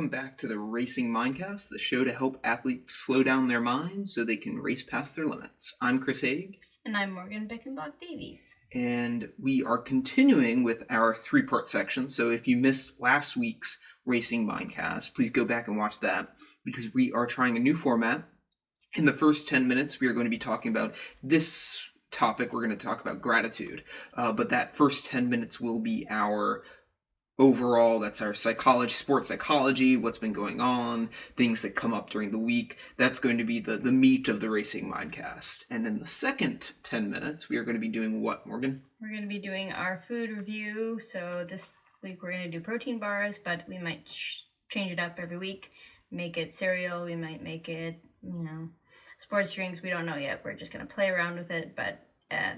welcome back to the Racing Mindcast, the show to help athletes slow down their minds so they can race past their limits. I'm Chris Haig. And I'm Morgan Beckenbach-Davies. And we are continuing with our three-part section, so if you missed last week's Racing Mindcast, please go back and watch that, because we are trying a new format. In the first 10 minutes, we are going to be talking about this topic. We're going to talk about gratitude, but that first 10 minutes will be our overall, that's our psychology, sports psychology, what's been going on, things that come up during the week. That's going to be the meat of the Racing Mindcast. And in the second 10 minutes, we are going to be doing what, Morgan? We're going to be doing our food review. So this week we're going to do protein bars, but we might change it up every week. Make it cereal. We might make it, sports drinks. We don't know yet. We're just going to play around with it. But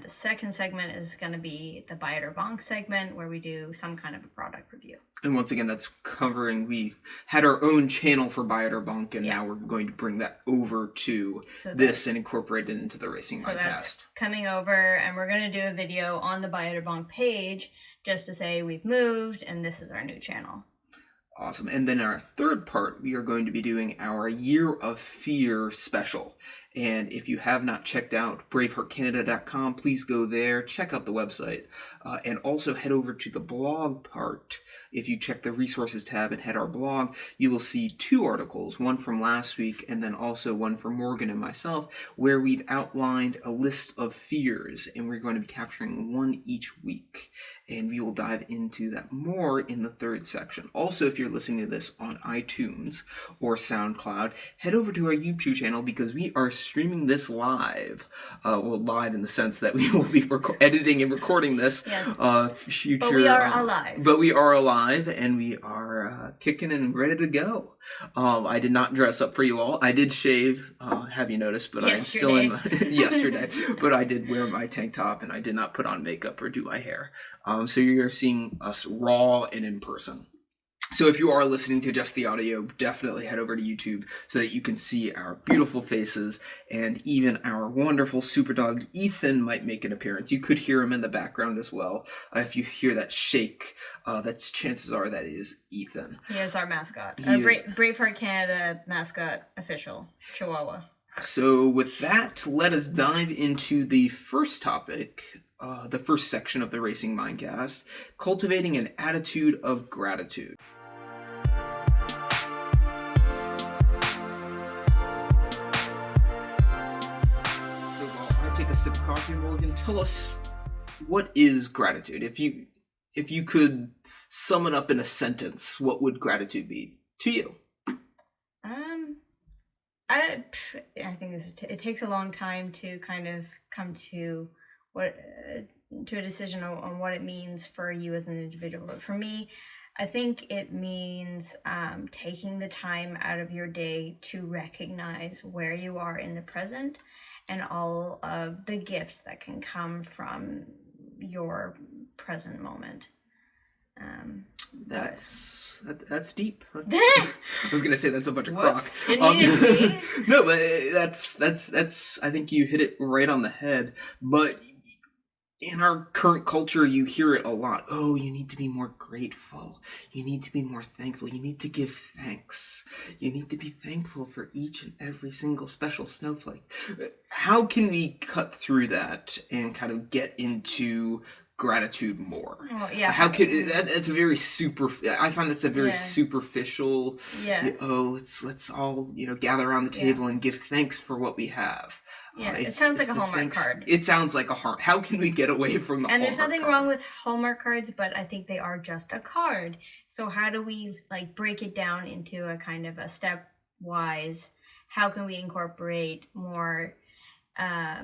the second segment is going to be the Buy It or Bonk segment, where we do some kind of a product review. And once again, that's covering, we had our own channel for Buy It or Bonk, and now we're going to bring that over to this and incorporate it into the Racing Mindcast. That's coming over, and we're going to do a video on the Buy It or Bonk page just to say we've moved and this is our new channel. Awesome. And then our third part, we are going to be doing our Year of Fear special. And if you have not checked out braveheartcanada.com, please go there, check out the website, and also head over to the blog part. If you check the resources tab and head our blog, you will see two articles, one from last week and then also one from Morgan and myself, where we've outlined a list of fears, and we're going to be capturing one each week. And we will dive into that more in the third section. Also, if you're listening to this on iTunes or SoundCloud, head over to our YouTube channel, because we are streaming this live. Well, live in the sense that we will be editing and recording this. Yes. Future, but we are alive. But we are alive, and we are kicking and ready to go. I did not dress up for you all. I did shave, have you noticed? But I'm still in my, yesterday. But I did wear my tank top, and I did not put on makeup or do my hair. So you're seeing us raw and in person. So if you are listening to just the audio, definitely head over to YouTube so that you can see our beautiful faces, and even our wonderful super dog Ethan might make an appearance. You could hear him in the background as well. If you hear that shake, that's chances are that is Ethan. He is our mascot. Braveheart Canada mascot official, Chihuahua. So with that, let us dive into the first topic. The first section of the Racing Mindcast, cultivating an attitude of gratitude. So while I take a sip of coffee, Morgan, tell us, what is gratitude? If you could sum it up in a sentence, what would gratitude be to you? I think it takes a long time to kind of come to a decision on what it means for you as an individual. But for me, I think it means taking the time out of your day to recognize where you are in the present and all of the gifts that can come from your present moment. That's deep. I was gonna say that's a bunch of crock. It needed to be. No, but that's. I think you hit it right on the head. But in our current culture, you hear it a lot. Oh, you need to be more grateful. You need to be more thankful. You need to give thanks. You need to be thankful for each and every single special snowflake. How can we cut through that and kind of get into gratitude more? Well, yeah. How could that's a very I find that's a very superficial. Yeah. Let's all gather around the table and give thanks for what we have. Yeah, it sounds like a Hallmark card. It sounds like a heart. How can we get away from the Hallmark card? And there's nothing wrong with Hallmark cards, but I think they are just a card. So how do we break it down into a kind of a stepwise? How can we incorporate more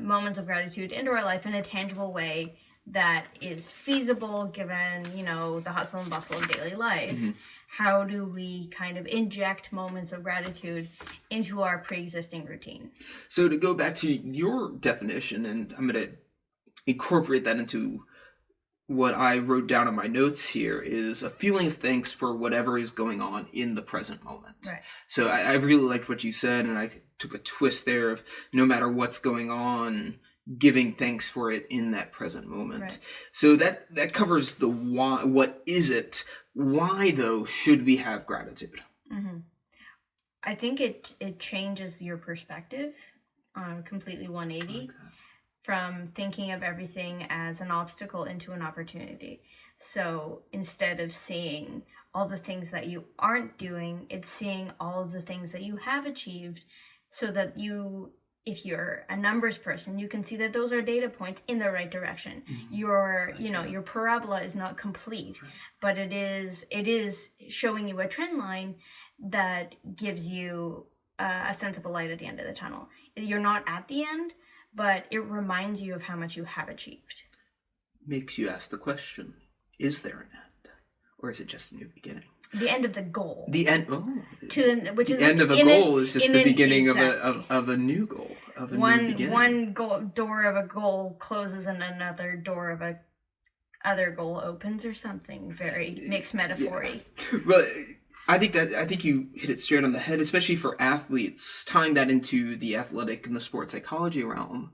moments of gratitude into our life in a tangible way that is feasible given, the hustle and bustle of daily life? Mm-hmm. How do we kind of inject moments of gratitude into our pre-existing routine? So to go back to your definition, and I'm going to incorporate that into what I wrote down in my notes here, is a feeling of thanks for whatever is going on in the present moment. Right. So I really liked what you said, and I took a twist there of no matter what's going on, giving thanks for it in that present moment. Right. So that covers the why. What is it? Why, though, should we have gratitude? Mm-hmm. I think it changes your perspective on completely 180. Like that. From thinking of everything as an obstacle into an opportunity. So instead of seeing all the things that you aren't doing, it's seeing all of the things that you have achieved, so that you, if you're a numbers person, you can see that those are data points in the right direction. Mm-hmm. Your parabola is not complete, Right. but it is showing you a trend line that gives you a sense of a light at the end of the tunnel. You're not at the end, but it reminds you of how much you have achieved. Makes you ask the question, is there an end? Or is it just a new beginning? The end of the goal. The end, Which the is end like of a goal is just the beginning exactly. of a new goal, of a new beginning. One door of a goal closes and another door of a other goal opens, or something very mixed metaphor-y. Yeah. Well, I think you hit it straight on the head, especially for athletes, tying that into the athletic and the sports psychology realm.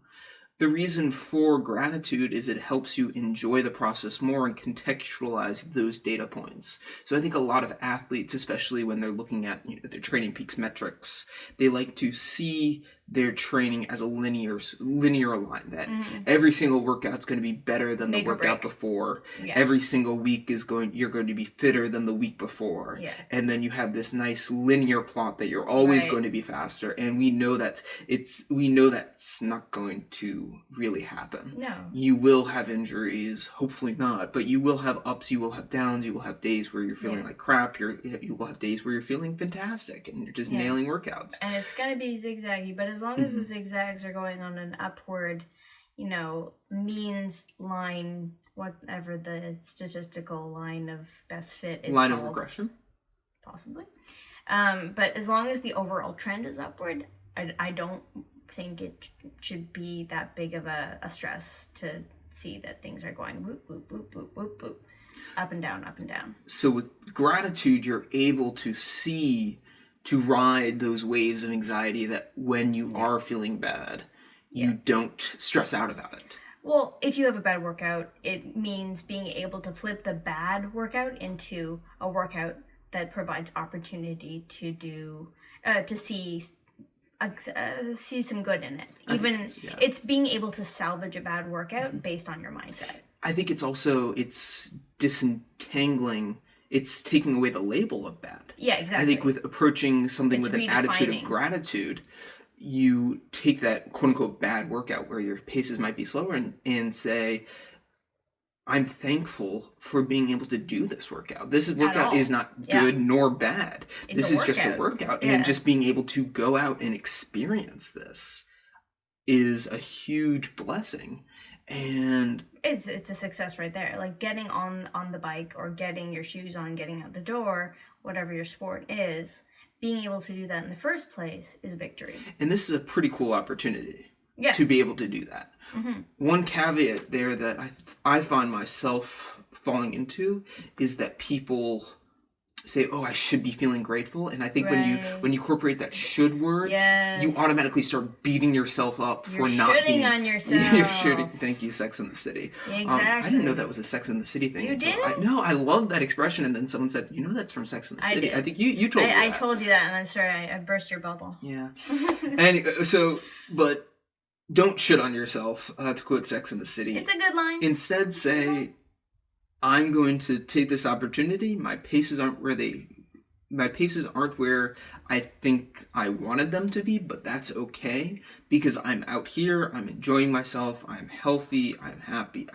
The reason for gratitude is it helps you enjoy the process more and contextualize those data points. So I think a lot of athletes, especially when they're looking at their training peaks metrics, they like to see their training as a linear line, that every single workout's going to be better than the workout before. Yeah. Every single week you're going to be fitter than the week before. Yeah. And then you have this nice linear plot that you're always going to be faster, and we know that's not going to really happen. No. You will have injuries, hopefully not, but you will have ups, you will have downs, you will have days where you're feeling like crap, you will have days where you're feeling fantastic and you're just nailing workouts. And it's going to be zigzaggy, but as long as the zigzags are going on an upward, means line, whatever the statistical line of best fit is line called. Of regression? Possibly. But as long as the overall trend is upward, I don't think it should be that big of a stress to see that things are going whoop, whoop, whoop, whoop, whoop, whoop, up and down, up and down. So with gratitude, you're able to ride those waves of anxiety that when you are feeling bad, you don't stress out about it. Well, if you have a bad workout, it means being able to flip the bad workout into a workout that provides opportunity to do, to see some good in it. It's being able to salvage a bad workout based on your mindset. I think it's disentangling. It's taking away the label of bad. Yeah, exactly. I think with approaching something with an attitude of gratitude, you take that quote-unquote bad workout where your paces might be slower and say, I'm thankful for being able to do this workout. This workout is not good nor bad. This is just a workout. And just being able to go out and experience this is a huge blessing. And it's a success right there. Like getting on the bike or getting your shoes on, getting out the door, whatever your sport is, being able to do that in the first place is victory. And this is a pretty cool opportunity to be able to do that. Mm-hmm. One caveat there that I find myself falling into is that people say, oh, I should be feeling grateful. And I think when you incorporate that should word, you automatically start beating yourself up for not being... on yourself. You're shooting. Thank you, Sex and the City. Exactly. I didn't know that was a Sex and the City thing. You didn't? No, I love that expression. And then someone said, that's from Sex and the City. I think you told me that. I told you that, and I'm sorry, I burst your bubble. Yeah. But don't shit on yourself, to quote Sex and the City. It's a good line. Instead say... I'm going to take this opportunity. My paces aren't where I think I wanted them to be, but that's okay because I'm out here, I'm enjoying myself, I'm healthy, I'm happy.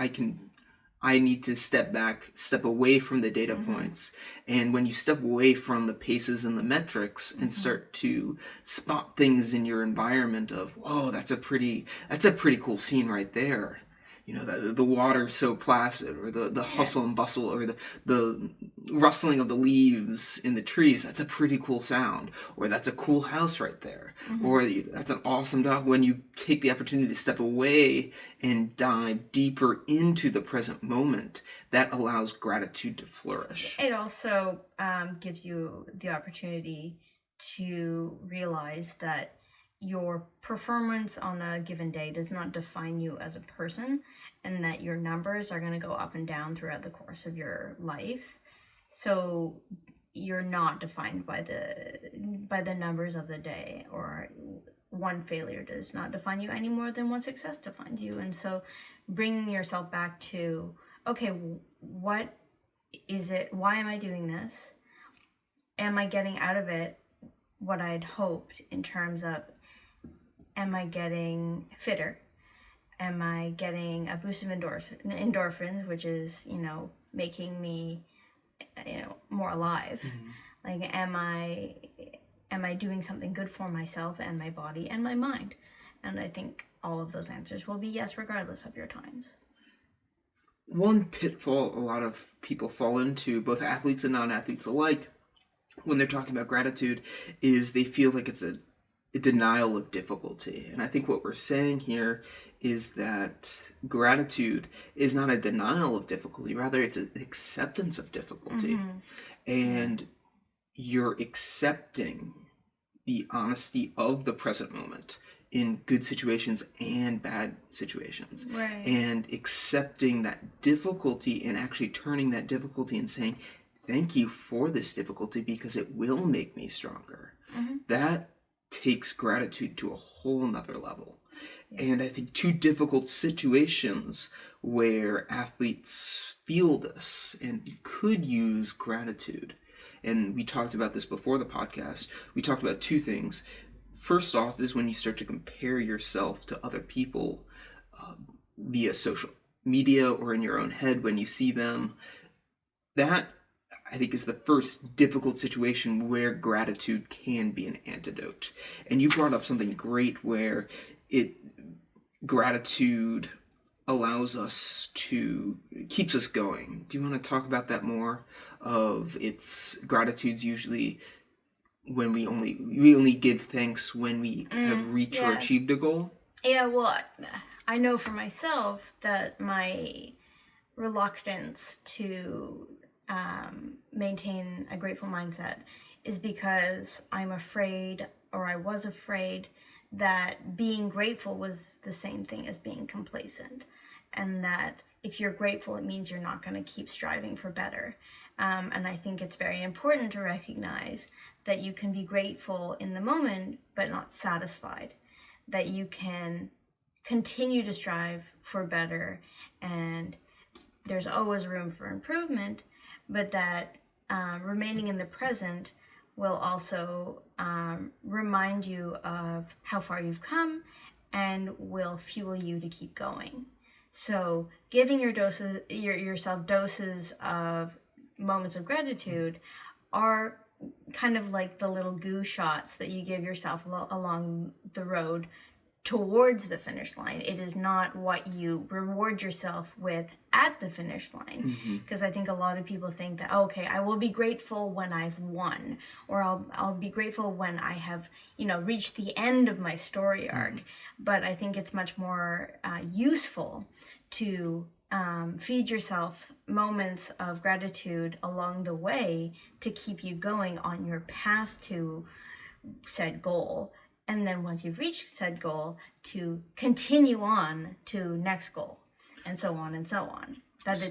I need to step back, step away from the data points. And when you step away from the paces and the metrics and start to spot things in your environment of, whoa, that's a pretty cool scene right there. The water's so placid, or the hustle and bustle, or the rustling of the leaves in the trees. That's a pretty cool sound. Or that's a cool house right there. Or that's an awesome dog. When you take the opportunity to step away and dive deeper into the present moment, that allows gratitude to flourish. It also gives you the opportunity to realize that your performance on a given day does not define you as a person, and that your numbers are going to go up and down throughout the course of your life. So you're not defined by the numbers of the day, or one failure does not define you any more than one success defines you. And so bringing yourself back to, okay, what is it? Why am I doing this? Am I getting out of it what I'd hoped in terms of, am I getting fitter? Am I getting a boost of endorphins, which is, making me, more alive? Like, am I doing something good for myself and my body and my mind? And I think all of those answers will be yes, regardless of your times. One pitfall a lot of people fall into, both athletes and non-athletes alike, when they're talking about gratitude, is they feel like it's a denial of difficulty. And I think what we're saying here is that gratitude is not a denial of difficulty, rather it's an acceptance of difficulty. And you're accepting the honesty of the present moment in good situations and bad situations. Right. And accepting that difficulty and actually turning that difficulty and saying, thank you for this difficulty because it will make me stronger. That takes gratitude to a whole nother level. And I think two difficult situations where athletes feel this and could use gratitude, and we talked about this before the podcast, we talked about two things. First off is when you start to compare yourself to other people via social media or in your own head when you see them. That, I think, is the first difficult situation where gratitude can be an antidote. And you brought up something great where gratitude allows us to, keeps us going. Do you want to talk about that more? Gratitude's usually when we only give thanks when we have reached or achieved a goal. Yeah, well, I know for myself that my reluctance to maintain a grateful mindset is because I'm afraid, or I was afraid, that being grateful was the same thing as being complacent, and that if you're grateful, it means you're not going to keep striving for better. And I think it's very important to recognize that you can be grateful in the moment, but not satisfied, that you can continue to strive for better, and there's always room for improvement, but that remaining in the present will also remind you of how far you've come and will fuel you to keep going. So giving yourself doses of moments of gratitude are kind of like the little goo shots that you give yourself along the road towards the finish line. It is not what you reward yourself with at the finish line. Because I think a lot of people think that, okay, I will be grateful when I've won, or I'll be grateful when I have, reached the end of my story arc. But I think it's much more useful to feed yourself moments of gratitude along the way to keep you going on your path to said goal. And then once you've reached said goal, to continue on to next goal, and so on and so on. That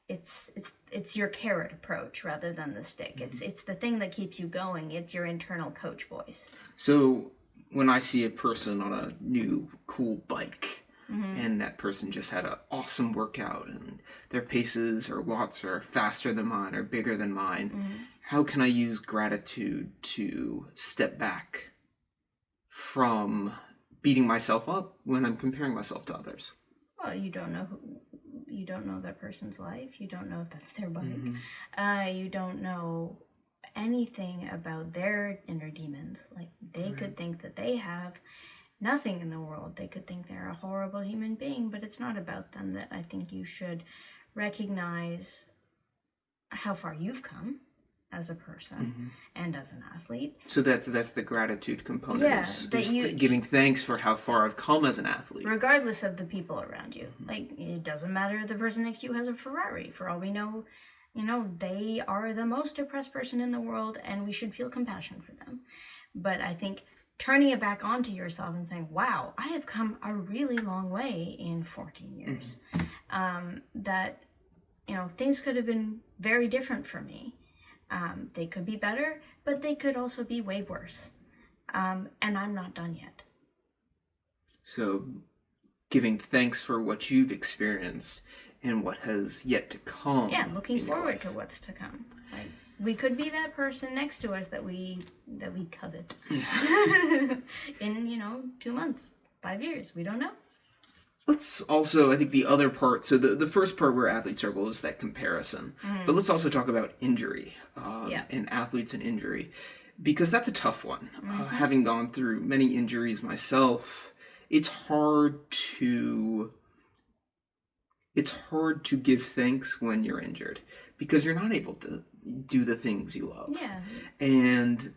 it's your carrot approach rather than the stick. It's the thing that keeps you going. It's your internal coach voice. So when I see a person on a new cool bike, and that person just had an awesome workout and their paces or watts are faster than mine or bigger than mine, how can I use gratitude to step back from beating myself up when I'm comparing myself to others? Well, you don't know that person's life. You don't know if that's their bike. You don't know anything about their inner demons. Like, they could think that they have nothing in the world. They could think they're a horrible human being, but it's not about them. That I think you should recognize how far you've come as a person and as an athlete. So that's the gratitude component. Yeah, giving thanks for how far I've come as an athlete, regardless of the people around you. Like, it doesn't matter if the person next to you has a Ferrari. For all we know, they are the most depressed person in the world, and we should feel compassion for them. But I think turning it back onto yourself and saying, wow, I have come a really long way in 14 years. That, things could have been very different for me. They could be better, but they could also be way worse. And I'm not done yet. So, giving thanks for what you've experienced and what has yet to come. Yeah, looking forward to what's to come. Like, we could be that person next to us that we covet in 2 months, 5 years. We don't know. Let's also, I think the other part, so the first part where athletes struggle is that comparison. But let's also talk about injury and athletes and injury, because that's a tough one. Having gone through many injuries myself, it's hard to give thanks when you're injured because you're not able to do the things you love. Yeah. And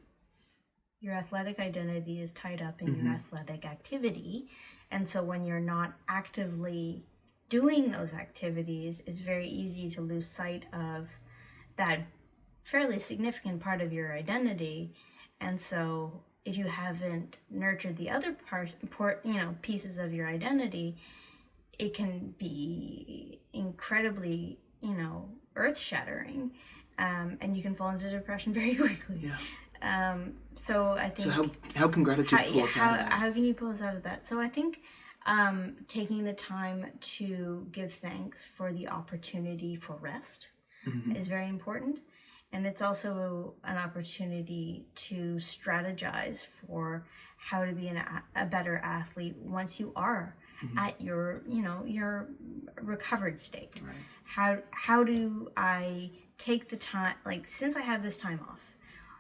your athletic identity is tied up in your athletic activity. And so when you're not actively doing those activities, it's very easy to lose sight of that fairly significant part of your identity. And so if you haven't nurtured the other pieces of your identity, it can be incredibly, earth-shattering. And you can fall into depression very quickly. Yeah. So I think. So how can gratitude pull us out of that? How can you pull us out of that? So I think taking the time to give thanks for the opportunity for rest is very important. And it's also an opportunity to strategize for how to be a better athlete once you are at your recovered state. Right. How do I take the time, like, since I have this time off,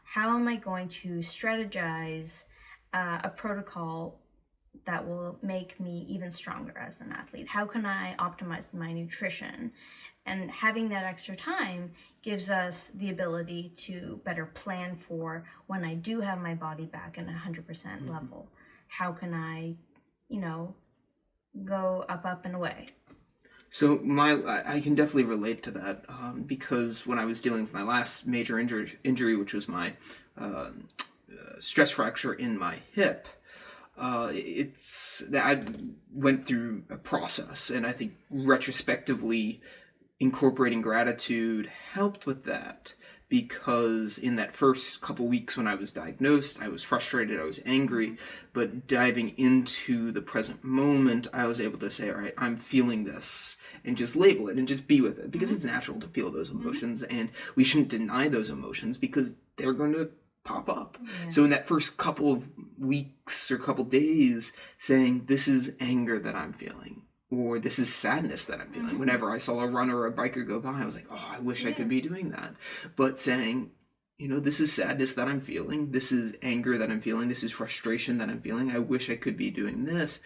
how am I going to strategize a protocol that will make me even stronger as an athlete? How can I optimize my nutrition? And having that extra time gives us the ability to better plan for when I do have my body back at 100% level. How can I, go up and away? So I can definitely relate to that because when I was dealing with my last major injury, which was my stress fracture in my hip, it's that I went through a process, and I think retrospectively incorporating gratitude helped with that, because in that first couple weeks when I was diagnosed, I was frustrated, I was angry, but diving into the present moment, I was able to say, all right, I'm feeling this, and just label it and just be with it, because it's natural to feel those emotions, and we shouldn't deny those emotions because they're going to pop up. Yeah. So in that first couple of weeks or couple days, saying, this is anger that I'm feeling, or this is sadness that I'm feeling. Whenever I saw a runner or a biker go by, I was like, oh, I wish I could be doing that. But saying, this is sadness that I'm feeling, this is anger that I'm feeling, this is frustration that I'm feeling, I wish I could be doing this.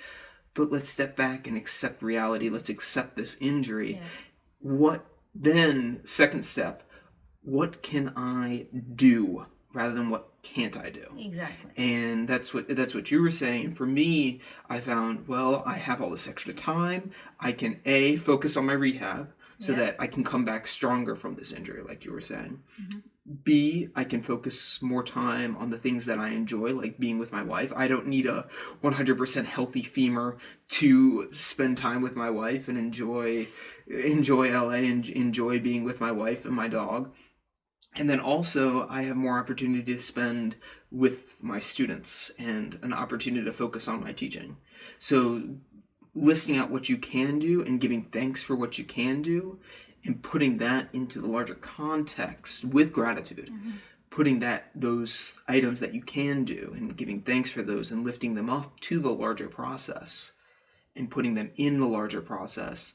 But let's step back and accept reality. Let's accept this injury. Yeah. What then, second step, what can I do rather than what can't I do? Exactly. And that's what you were saying. For me, I found, well, I have all this extra time. I can A, focus on my rehab so that I can come back stronger from this injury, like you were saying. B, I can focus more time on the things that I enjoy, like being with my wife. I don't need a 100% healthy femur to spend time with my wife and enjoy LA and enjoy being with my wife and my dog. And then also, I have more opportunity to spend with my students and an opportunity to focus on my teaching. So listing out what you can do and giving thanks for what you can do and putting that into the larger context with gratitude, putting those items that you can do and giving thanks for those and lifting them up to the larger process and putting them in the larger process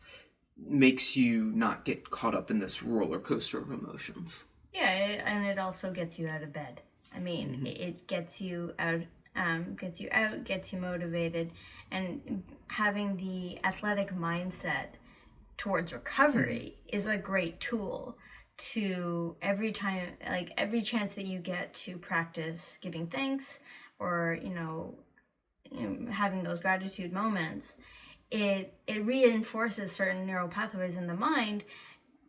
makes you not get caught up in this roller coaster of emotions. Yeah, and it also gets you out of bed. I mean, it gets you out, gets you motivated, and having the athletic mindset towards recovery is a great tool to every chance that you get to practice giving thanks or having those gratitude moments. It reinforces certain neural pathways in the mind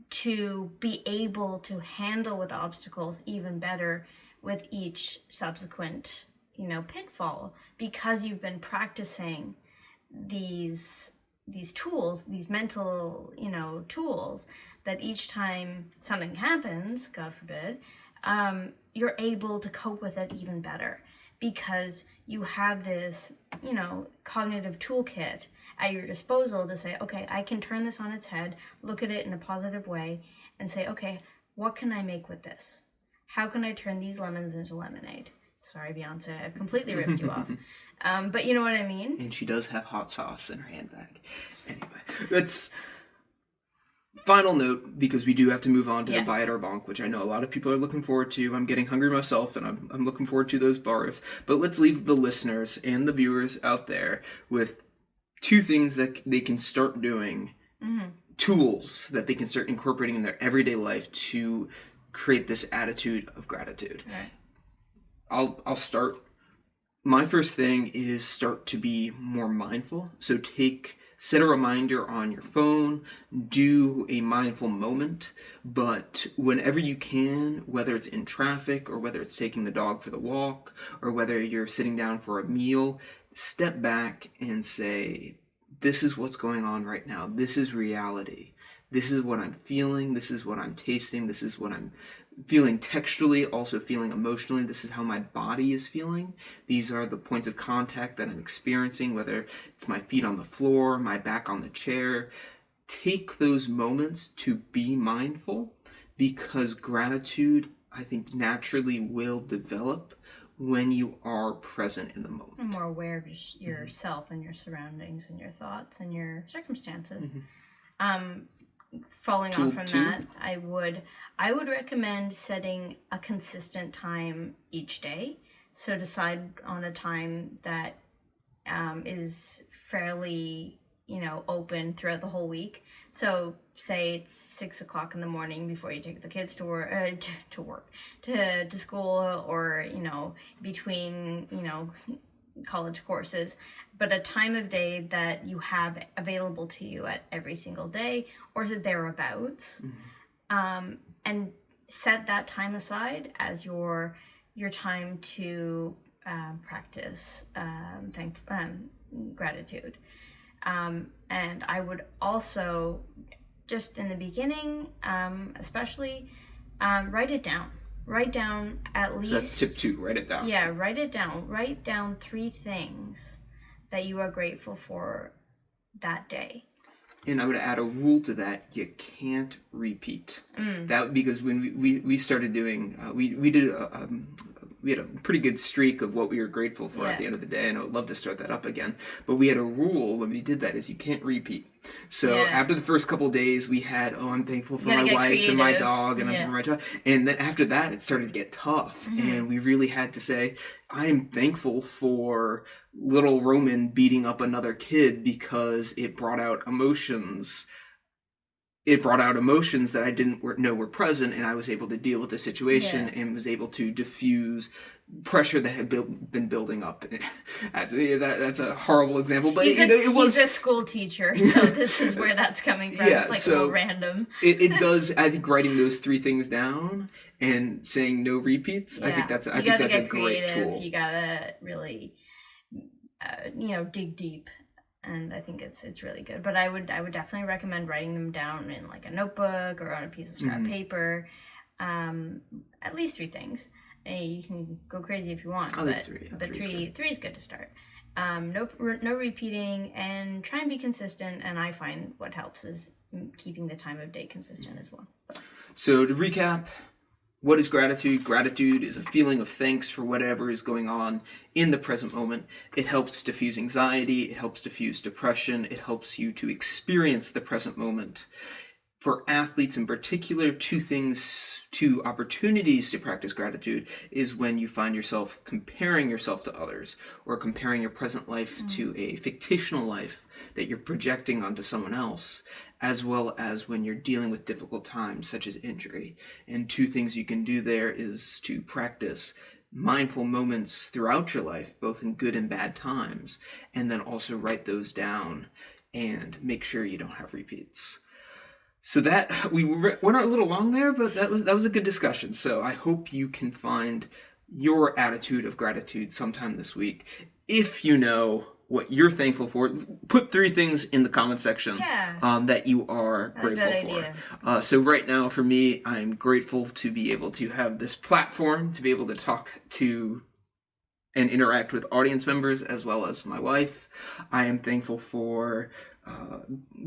to be able to handle with obstacles even better with each subsequent, pitfall, because you've been practicing these tools, these mental, tools that each time something happens, God forbid, you're able to cope with it even better because you have this, cognitive toolkit at your disposal to say, okay, I can turn this on its head, look at it in a positive way, and say, okay, what can I make with this? How can I turn these lemons into lemonade? Sorry, Beyonce, I've completely ripped you off. But you know what I mean? And she does have hot sauce in her handbag. Anyway, that's final note, because we do have to move on to the Buy It or Bonk, which I know a lot of people are looking forward to. I'm getting hungry myself, and I'm looking forward to those bars. But let's leave the listeners and the viewers out there with 2 things that they can start doing, tools that they can start incorporating in their everyday life to create this attitude of gratitude. Right. I'll start. My first thing is start to be more mindful. So set a reminder on your phone, do a mindful moment, but whenever you can, whether it's in traffic or whether it's taking the dog for the walk or whether you're sitting down for a meal, step back and say, this is what's going on right now. This is reality. This is what I'm feeling. This is what I'm tasting. This is what I'm feeling textually, also feeling emotionally. This is how my body is feeling. These are the points of contact that I'm experiencing, whether it's my feet on the floor, my back on the chair. Take those moments to be mindful, because gratitude, I think, naturally will develop when you are present in the moment. And more aware of yourself and your surroundings and your thoughts and your circumstances. Following on from that, I would recommend setting a consistent time each day. So decide on a time that is fairly, open throughout the whole week. So say it's 6 o'clock in the morning before you take the kids to work, to school, or between college courses, but a time of day that you have available to you at every single day or thereabouts, and set that time aside as your time to practice gratitude. And I would also, just in the beginning, especially, write it down. Write down at least... So that's tip 2, write it down. Yeah, write it down. Write down 3 things that you are grateful for that day. And I would add a rule to that: you can't repeat. That, because when we started doing, we had a pretty good streak of what we were grateful for at the end of the day, and I would love to start that up again. But we had a rule when we did that: is you can't repeat. So after the first couple of days, we had, I'm thankful for my wife and my dog, and I'm for my child. And then after that, it started to get tough, and we really had to say, I'm thankful for little Roman beating up another kid, because it brought out emotions. It brought out emotions that I didn't know were present, and I was able to deal with the situation and was able to diffuse pressure that had been building up. That's a horrible example, but he's a school teacher, so this is where that's coming from. It's like a little random. It does. I think writing those 3 things down and saying no repeats. I think that's a great tool. You gotta really, dig deep. And I think it's really good. But I would definitely recommend writing them down in like a notebook or on a piece of scrap paper. At least 3 things. You can go crazy if you want, but 3 is good to start. No repeating, and try and be consistent. And I find what helps is keeping the time of day consistent as well. So to recap, what is gratitude? Gratitude is a feeling of thanks for whatever is going on in the present moment. It helps diffuse anxiety. It helps diffuse depression. It helps you to experience the present moment. For athletes in particular, 2 opportunities to practice gratitude is when you find yourself comparing yourself to others, or comparing your present life to a fictional life that you're projecting onto someone else, as well as when you're dealing with difficult times such as injury. And 2 things you can do there is to practice mindful moments throughout your life, both in good and bad times, and then also write those down and make sure you don't have repeats. So that, we went a little long there, but that was a good discussion. So I hope you can find your attitude of gratitude sometime this week. If you know what you're thankful for. Put 3 things in the comment section that you are grateful for. So right now, for me, I'm grateful to be able to have this platform, to be able to talk to and interact with audience members as well as my wife. I am thankful for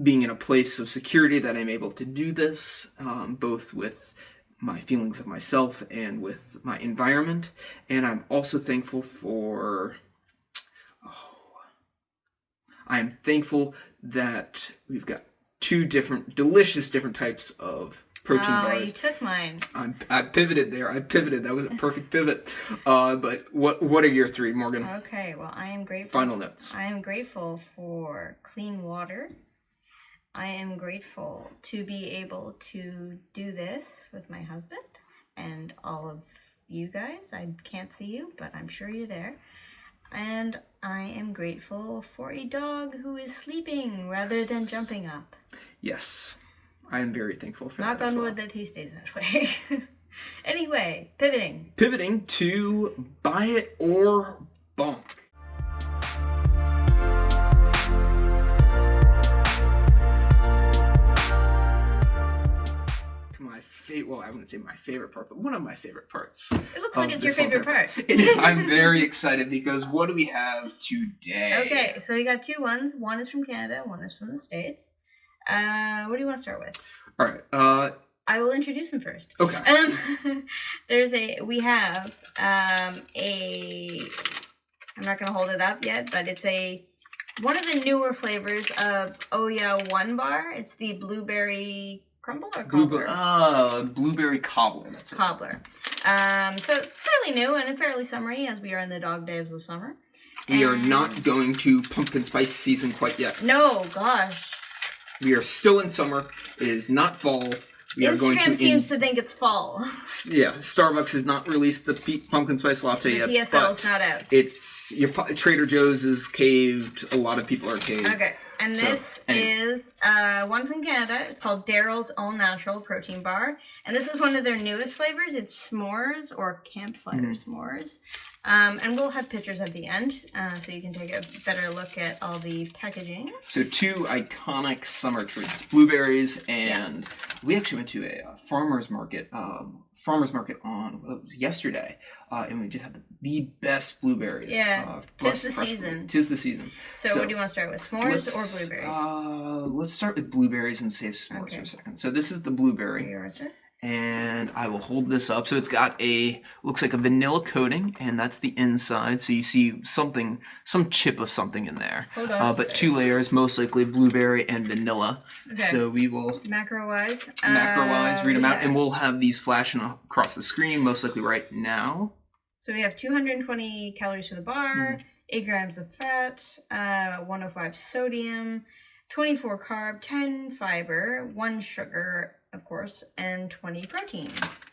being in a place of security that I'm able to do this, both with my feelings of myself and with my environment. And I'm also thankful for... I'm thankful that we've got 2 delicious different types of protein bars. Oh, you took mine. I pivoted there. That was a perfect pivot. But what are your 3, Morgan? Okay, well, I am grateful. Final notes. I am grateful for clean water. I am grateful to be able to do this with my husband and all of you guys. I can't see you, but I'm sure you're there. And I am grateful for a dog who is sleeping rather than jumping up. Yes, I am very thankful for that. Knock on wood that he stays that way. Anyway, pivoting. Pivoting to Buy It or Bonk. Well, I wouldn't say my favorite part, but one of my favorite parts. It looks like it's your favorite part. It is. I'm very excited because what do we have today? Okay, so you got 2 ones. One is from Canada, one is from the States. What do you want to start with? All right. I will introduce them first. Okay. We have I'm not going to hold it up yet, but it's one of the newer flavors of Oh Yeah One bar. It's the blueberry crumble or cobbler? Blueberry cobbler. That's it. Cobbler. So fairly new and fairly summery as we are in the dog days of summer. We are not going to pumpkin spice season quite yet. No, gosh. We are still in summer. It is not fall. Instagram seems to think it's fall. Yeah, Starbucks has not released the pumpkin spice latte yet. The PSL is not out. It's Trader Joe's is caved. A lot of people are caved. Okay, and this is one from Canada. It's called Daryl's All Natural Protein Bar, and this is one of their newest flavors. It's s'mores or campfire s'mores, and we'll have pictures at the end, so you can take a better look at all the packaging. So 2 iconic summer treats: blueberries and we actually went to a farmer's market on yesterday, and we just had the best blueberries. Yeah, tis the season. Tis the season. So what do you want to start with, s'mores or blueberries? Let's start with blueberries and save s'mores for a second. So this is the blueberry. Yours, sir? And I will hold this up. So it's got looks like a vanilla coating, and that's the inside. So you see some chip of something in there. Hold on. But 2 layers, most likely blueberry and vanilla. Okay. So we will macro-wise read them out, and we'll have these flashing across the screen, most likely right now. So we have 220 calories for the bar, 8 grams of fat, 105 sodium, 24 carb, 10 fiber, 1 sugar, of course, and 20 protein.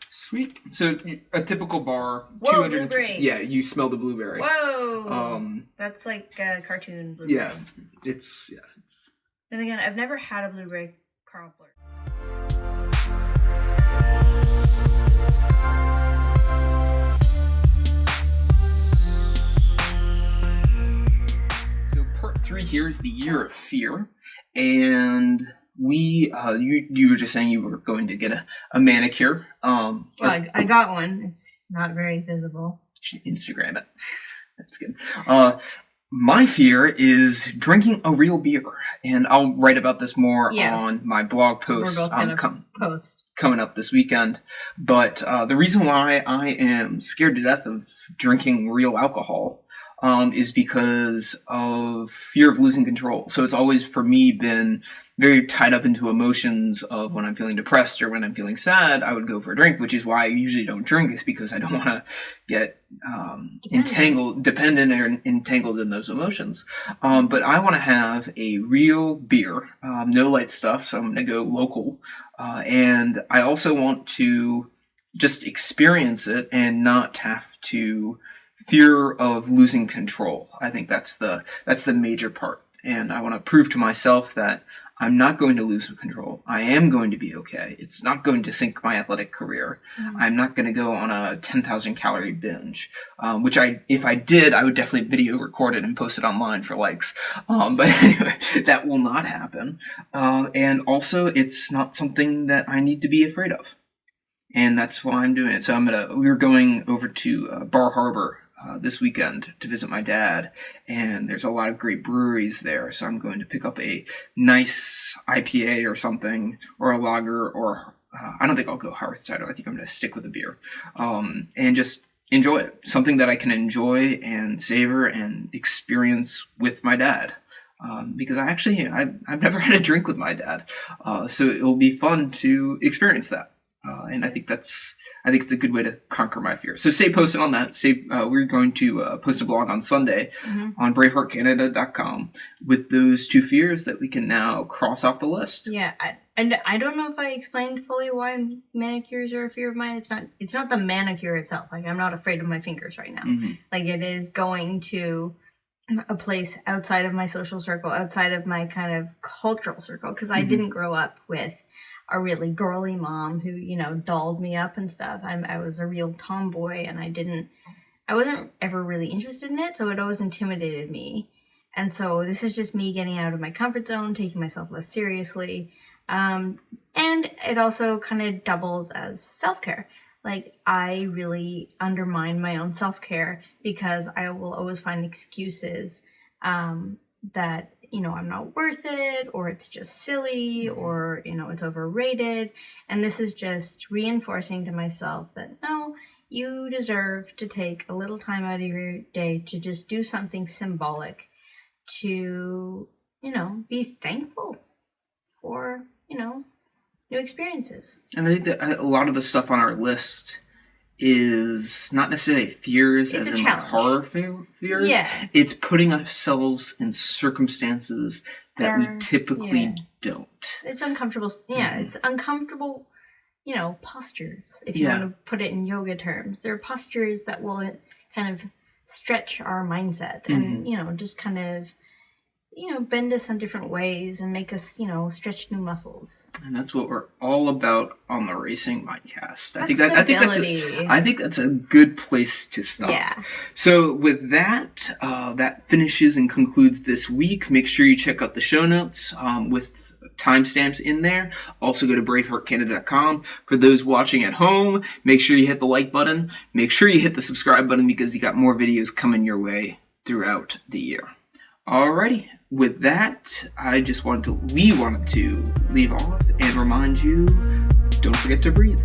Sweet. So a typical bar. Whoa, blueberry. Yeah, you smell the blueberry. Whoa. That's like a cartoon blueberry. Yeah, it's. Then again, I've never had a blueberry cobbler. So part 3 here is the year of fear, and you were just saying you were going to get a manicure. Well, I got one. It's not very visible. Instagram it. That's good. My fear is drinking a real beer, and I'll write about this more on my blog post. We're both gonna coming up this weekend. But the reason why I am scared to death of drinking real alcohol is because of fear of losing control. So it's always, for me, been very tied up into emotions of when I'm feeling depressed or when I'm feeling sad, I would go for a drink, which is why I usually don't drink, is because I don't want to get dependent or entangled in those emotions. But I want to have a real beer, no light stuff, so I'm going to go local. And I also want to just experience it and not have to fear of losing control. I think that's the major part. and I want to prove to myself that I'm not going to lose control. I am going to be okay. It's not going to sink my athletic career. I'm not going to go on a 10,000 calorie binge, which if I did, I would definitely video record it and post it online for likes. But anyway, that will not happen. And also, it's not something that I need to be afraid of. And that's why I'm doing it. So we're going over to Bar Harbor this weekend to visit my dad, and there's a lot of great breweries there, so I'm going to pick up a nice IPA or something, or a lager, or I don't think I'll go hard cider. I think I'm going to stick with a beer, and just enjoy it. Something that I can enjoy and savor and experience with my dad. Because I've never had a drink with my dad, so it'll be fun to experience that, and I think it's a good way to conquer my fear. So stay posted on that. We're going to post a blog on Sunday on braveheartcanada.com with those 2 fears that we can now cross off the list. Yeah, and I don't know if I explained fully why manicures are a fear of mine. It's not the manicure itself. Like, I'm not afraid of my fingers right now. Like, it is going to a place outside of my social circle, outside of my kind of cultural circle, because I didn't grow up with a really girly mom who, dolled me up and stuff. I was a real tomboy, and I wasn't ever really interested in it, so it always intimidated me. And so this is just me getting out of my comfort zone, taking myself less seriously. And it also kind of doubles as self-care. Like, I really undermine my own self-care because I will always find excuses that, I'm not worth it, or it's just silly, or, it's overrated. And this is just reinforcing to myself that, no, you deserve to take a little time out of your day to just do something symbolic to, be thankful for, new experiences. And I think that a lot of the stuff on our list is not necessarily fears as in like horror fears. Yeah. It's putting ourselves in circumstances that we typically don't. It's uncomfortable. Yeah, it's uncomfortable, postures, if you want to put it in yoga terms. There are postures that will kind of stretch our mindset and, just kind of, bend us in different ways and make us, stretch new muscles. And that's what we're all about on the Racing Mindcast. I think that's a good place to stop. Yeah. So with that, that finishes and concludes this week. Make sure you check out the show notes with timestamps in there. Also go to braveheartcanada.com. For those watching at home, make sure you hit the like button. Make sure you hit the subscribe button because you got more videos coming your way throughout the year. Alrighty, with that, we wanted to leave off and remind you, don't forget to breathe.